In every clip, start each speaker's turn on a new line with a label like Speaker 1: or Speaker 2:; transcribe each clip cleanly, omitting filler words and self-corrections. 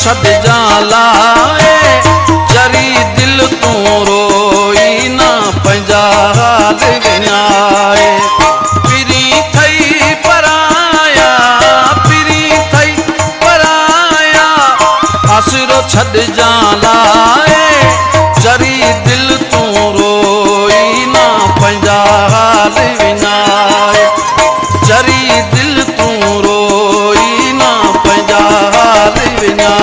Speaker 1: छॾजां लाए चरी दिल तूं रोई ना पंहिंजा हाल विञाए पिरी थई पराया आसरो छॾजां लाए चरी दिल तूं रोई ना पंहिंजा हाल विञाए चरी दिल तूं रोई ना पंहिंजा हाल विञाए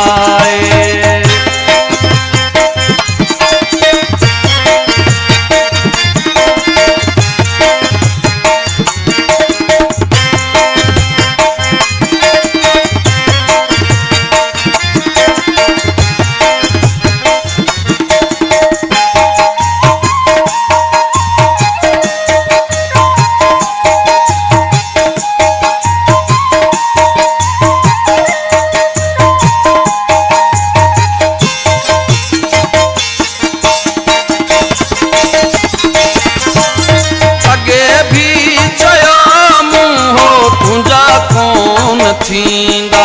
Speaker 1: थींदा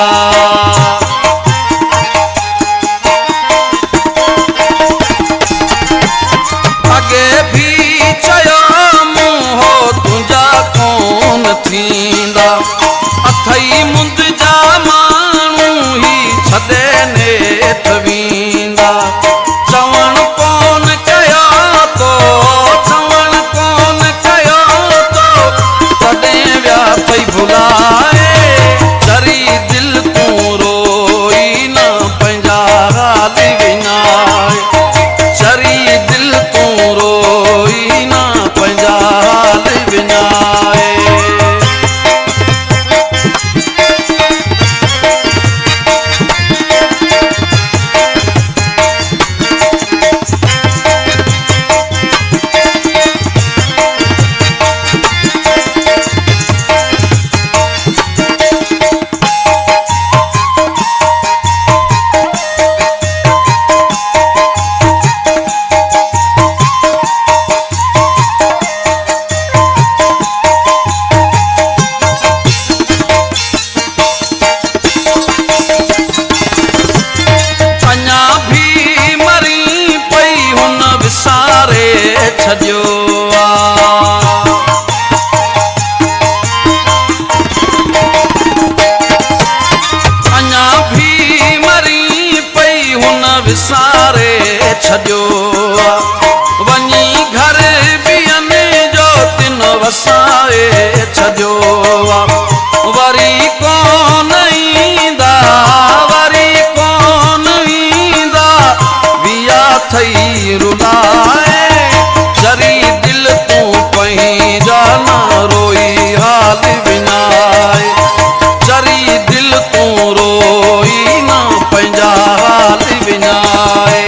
Speaker 1: अगे भी चयो मुंहो तुंहिंजा कोन थींदा अथई मुंद जा माण्हू ही छॾे नेठ वेंदा चवण कोन कयो तो तॾहिं विया अथई भुलाए चरी दिल तूं रोई ना पंहिंजा हाल विञाए चरी दिल तूं रोई ना पंहिंजा हाल विञाए छॾियो अञा भी मरी पई हुन विसारे छॾियो वञी घर ॿियनि जो तिन वसाए छॾियो वरी कोन ईंदा विया थई रुलाए चरी दिल तूं पंहिंजा न रोई हाल विञाए चरी दिल तूं रोई न पंहिंजा हाल विञाए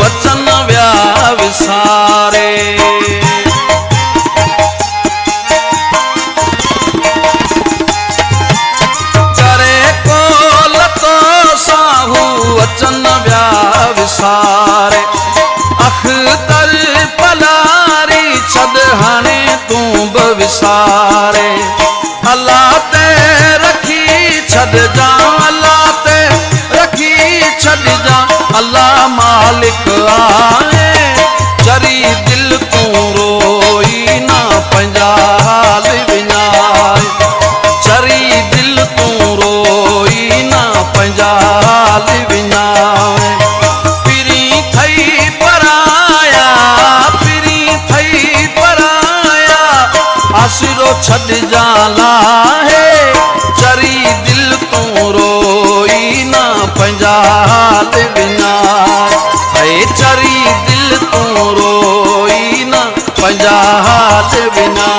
Speaker 1: वचन विया विसारे करे कोल तो साहू वचन विया विसारे अख़्तर पलारी छॾ हाणे तूं बि विसारे अल्लाह ते रखी छॾजां अल्लाह ते रखी छॾजां अल्लाह मालिक आहे चरी दिल तूं रोई ना पंहिंजा हाल विञाए चरी दिल तूं रोई ना पंहिंजा हाल विञाए पिरी थई पराया आसरो छॾजां लाहे चरी दिल तूं रोई ना पंहिंजा हाल विञाए चरी दिल तूं रोई ना बिना